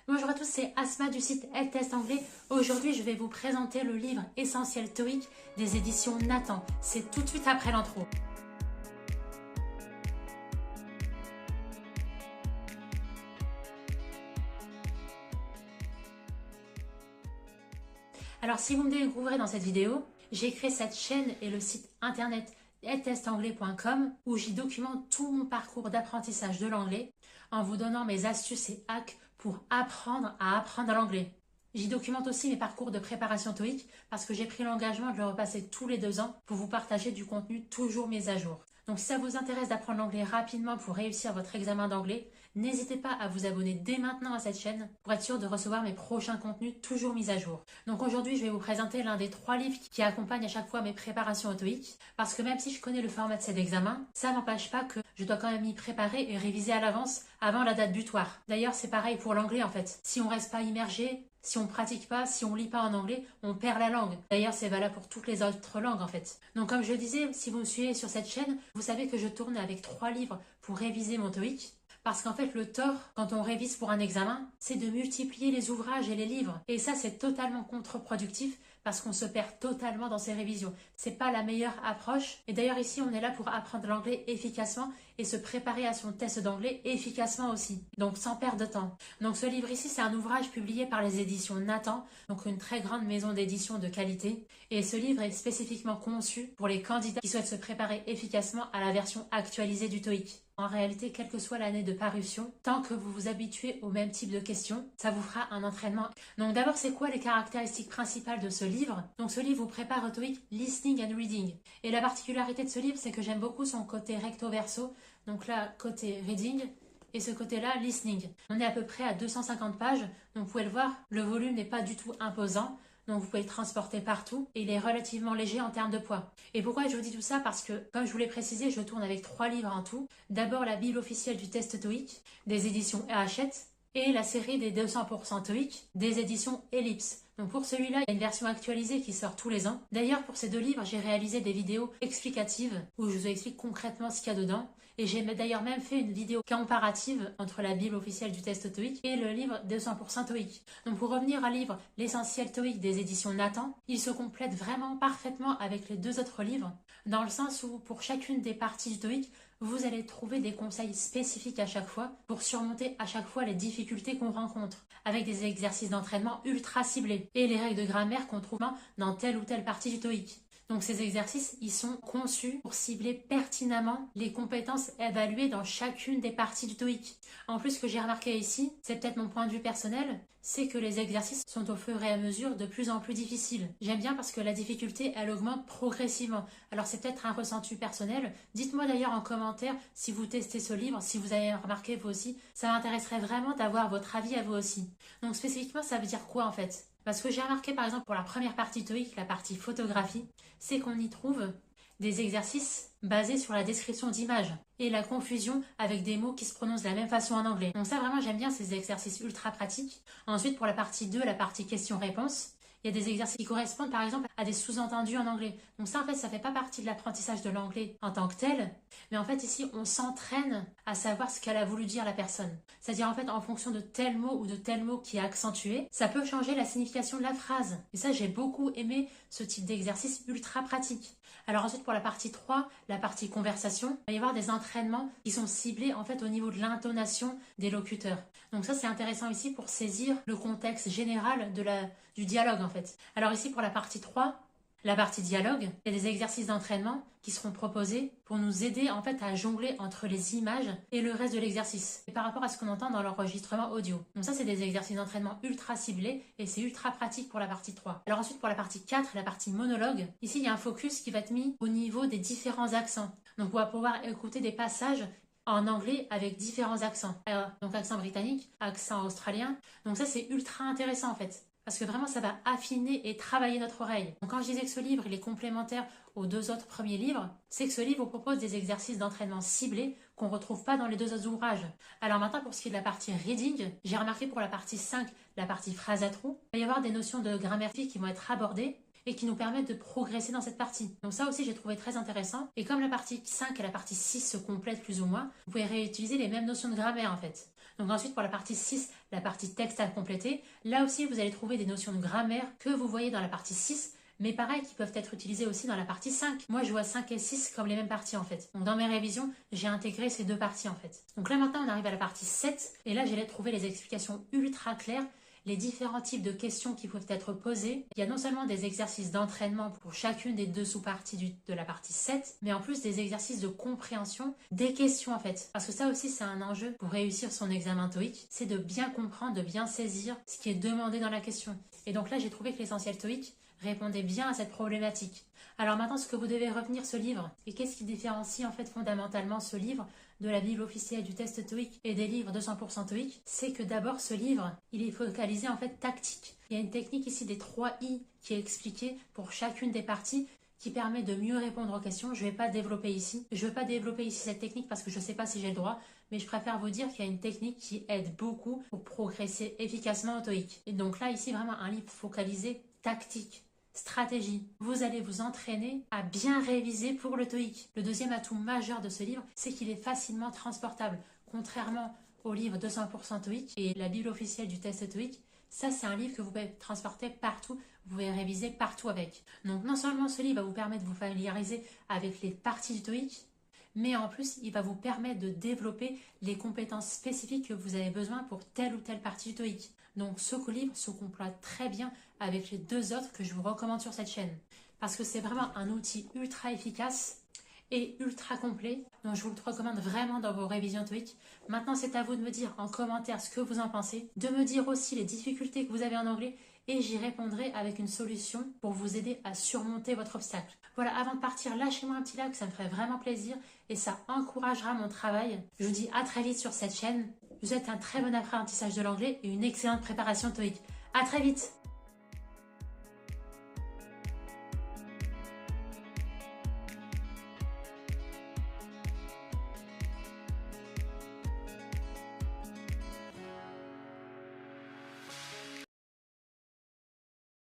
Bonjour à tous, c'est Asma du site EdTest Anglais. Aujourd'hui, je vais vous présenter le livre Essentiel TOEIC des éditions Nathan. C'est tout de suite après l'intro. Alors, si vous me découvrez dans cette vidéo, j'ai créé cette chaîne et le site internet edtestanglais.com où j'y documente tout mon parcours d'apprentissage de l'anglais en vous donnant mes astuces et hacks pour apprendre à apprendre l'anglais. J'y documente aussi mes parcours de préparation TOEIC parce que j'ai pris l'engagement de le repasser tous les 2 ans pour vous partager du contenu toujours mis à jour. Donc si ça vous intéresse d'apprendre l'anglais rapidement pour réussir votre examen d'anglais, n'hésitez pas à vous abonner dès maintenant à cette chaîne pour être sûr de recevoir mes prochains contenus toujours mis à jour. Donc aujourd'hui, je vais vous présenter l'un des 3 livres qui accompagnent à chaque fois mes préparations au TOEIC parce que même si je connais le format de cet examen, ça n'empêche pas que je dois quand même m'y préparer et réviser à l'avance avant la date butoir. D'ailleurs, c'est pareil pour l'anglais en fait. Si on reste pas immergé, si on ne pratique pas, si on lit pas en anglais, on perd la langue. D'ailleurs, c'est valable pour toutes les autres langues en fait. Donc comme je le disais, si vous me suivez sur cette chaîne, vous savez que je tourne avec 3 livres pour réviser mon TOEIC. Parce qu'en fait, le tort, quand on révise pour un examen, c'est de multiplier les ouvrages et les livres. Et ça, c'est totalement contre-productif parce qu'on se perd totalement dans ces révisions. C'est pas la meilleure approche. Et d'ailleurs, ici, on est là pour apprendre l'anglais efficacement et se préparer à son test d'anglais efficacement aussi. Donc, sans perdre de temps. Donc, ce livre ici, c'est un ouvrage publié par les éditions Nathan, donc une très grande maison d'édition de qualité. Et ce livre est spécifiquement conçu pour les candidats qui souhaitent se préparer efficacement à la version actualisée du TOEIC. En réalité, quelle que soit l'année de parution, tant que vous vous habituez au même type de questions, ça vous fera un entraînement. Donc d'abord, c'est quoi les caractéristiques principales de ce livre? Donc ce livre vous prépare au TOEIC Listening and Reading. Et la particularité de ce livre, c'est que j'aime beaucoup son côté recto-verso, donc là, côté reading, et ce côté-là, listening. On est à peu près à 250 pages, donc vous pouvez le voir, le volume n'est pas du tout imposant. Donc vous pouvez le transporter partout et il est relativement léger en termes de poids. Et pourquoi je vous dis tout ça? Parce que, comme je vous l'ai précisé, je tourne avec 3 livres en tout. D'abord la Bible officielle du test TOEIC des éditions Hachette et la série des 200% TOEIC des éditions Ellipse. Donc pour celui-là, il y a une version actualisée qui sort tous les ans. D'ailleurs, pour ces 2 livres, j'ai réalisé des vidéos explicatives où je vous explique concrètement ce qu'il y a dedans. Et j'ai d'ailleurs même fait une vidéo comparative entre la Bible officielle du test TOEIC et le livre 200% TOEIC. Donc pour revenir à livre L'essentiel TOEIC des éditions Nathan, il se complète vraiment parfaitement avec les 2 autres livres, dans le sens où pour chacune des parties du TOEIC, vous allez trouver des conseils spécifiques à chaque fois pour surmonter à chaque fois les difficultés qu'on rencontre, avec des exercices d'entraînement ultra ciblés et les règles de grammaire qu'on trouve dans telle ou telle partie du TOEIC. Donc ces exercices, ils sont conçus pour cibler pertinemment les compétences évaluées dans chacune des parties du TOEIC. En plus, ce que j'ai remarqué ici, c'est peut-être mon point de vue personnel, c'est que les exercices sont au fur et à mesure de plus en plus difficiles. J'aime bien parce que la difficulté, elle augmente progressivement. Alors c'est peut-être un ressenti personnel. Dites-moi d'ailleurs en commentaire si vous testez ce livre, si vous avez remarqué vous aussi. Ça m'intéresserait vraiment d'avoir votre avis à vous aussi. Donc spécifiquement, ça veut dire quoi en fait? Parce que j'ai remarqué par exemple pour la première partie TOEIC, la partie photographie, c'est qu'on y trouve des exercices basés sur la description d'images et la confusion avec des mots qui se prononcent de la même façon en anglais. Donc ça vraiment j'aime bien ces exercices ultra pratiques. Ensuite pour la partie 2, la partie questions-réponses, il y a des exercices qui correspondent par exemple à des sous-entendus en anglais. Donc ça en fait ça fait pas partie de l'apprentissage de l'anglais en tant que tel, mais en fait ici on s'entraîne à savoir ce qu'elle a voulu dire la personne. C'est-à-dire en fait en fonction de tel mot ou de tel mot qui est accentué, ça peut changer la signification de la phrase. Et ça j'ai beaucoup aimé ce type d'exercice ultra pratique. Alors ensuite pour la partie 3, la partie conversation, il va y avoir des entraînements qui sont ciblés en fait au niveau de l'intonation des locuteurs. Donc ça c'est intéressant ici pour saisir le contexte général du dialogue en fait. Alors ici pour la partie 3, la partie dialogue, il y a des exercices d'entraînement qui seront proposés pour nous aider en fait à jongler entre les images et le reste de l'exercice et par rapport à ce qu'on entend dans l'enregistrement audio. Donc ça c'est des exercices d'entraînement ultra ciblés et c'est ultra pratique pour la partie 3. Alors ensuite pour la partie 4, la partie monologue, ici il y a un focus qui va être mis au niveau des différents accents. Donc on va pouvoir écouter des passages en anglais avec différents accents. Donc accent britannique, accent australien. Donc ça c'est ultra intéressant en fait. Parce que vraiment, ça va affiner et travailler notre oreille. Donc quand je disais que ce livre, il est complémentaire aux 2 autres premiers livres, c'est que ce livre vous propose des exercices d'entraînement ciblés qu'on ne retrouve pas dans les 2 autres ouvrages. Alors maintenant, pour ce qui est de la partie reading, j'ai remarqué pour la partie 5, la partie phrase à trous, il va y avoir des notions de grammaire qui vont être abordées et qui nous permettent de progresser dans cette partie. Donc ça aussi, j'ai trouvé très intéressant. Et comme la partie 5 et la partie 6 se complètent plus ou moins, vous pouvez réutiliser les mêmes notions de grammaire en fait. Donc ensuite, pour la partie 6, la partie texte à compléter, là aussi, vous allez trouver des notions de grammaire que vous voyez dans la partie 6, mais pareil, qui peuvent être utilisées aussi dans la partie 5. Moi, je vois 5 et 6 comme les mêmes parties en fait. Donc dans mes révisions, j'ai intégré ces deux parties en fait. Donc là maintenant, on arrive à la partie 7, et là, j'ai trouvé les explications ultra claires, les différents types de questions qui peuvent être posées. Il y a non seulement des exercices d'entraînement pour chacune des deux sous-parties de la partie 7, mais en plus des exercices de compréhension des questions en fait. Parce que ça aussi c'est un enjeu pour réussir son examen TOEIC, c'est de bien comprendre, de bien saisir ce qui est demandé dans la question. Et donc là j'ai trouvé que l'essentiel TOEIC répondait bien à cette problématique. Alors maintenant, ce que vous devez retenir ce livre, et qu'est-ce qui différencie en fait fondamentalement ce livre de la Bible officielle du test TOEIC et des livres 200% TOEIC, c'est que d'abord ce livre, il est focalisé en fait tactique. Il y a une technique ici des 3 I qui est expliquée pour chacune des parties, qui permet de mieux répondre aux questions. Je ne vais pas développer ici. Je ne veux pas développer ici cette technique parce que je ne sais pas si j'ai le droit, mais je préfère vous dire qu'il y a une technique qui aide beaucoup pour progresser efficacement au TOEIC. Et donc là, ici, vraiment un livre focalisé tactique. Stratégie. Vous allez vous entraîner à bien réviser pour le TOEIC. Le deuxième atout majeur de ce livre, c'est qu'il est facilement transportable. Contrairement au livre 200% TOEIC et la Bible officielle du test TOEIC, ça c'est un livre que vous pouvez transporter partout, vous pouvez réviser partout avec. Donc non seulement ce livre va vous permettre de vous familiariser avec les parties du TOEIC, mais en plus il va vous permettre de développer les compétences spécifiques que vous avez besoin pour telle ou telle partie du TOEIC. Donc ce livre se complète très bien avec les deux autres que je vous recommande sur cette chaîne. Parce que c'est vraiment un outil ultra efficace et ultra complet. Donc je vous le recommande vraiment dans vos révisions TOEIC. Maintenant c'est à vous de me dire en commentaire ce que vous en pensez. De me dire aussi les difficultés que vous avez en anglais. Et j'y répondrai avec une solution pour vous aider à surmonter votre obstacle. Voilà, avant de partir, lâchez-moi un petit like, ça me ferait vraiment plaisir et ça encouragera mon travail. Je vous dis à très vite sur cette chaîne. Je vous souhaite un très bon apprentissage de l'anglais et une excellente préparation TOEIC. À très vite!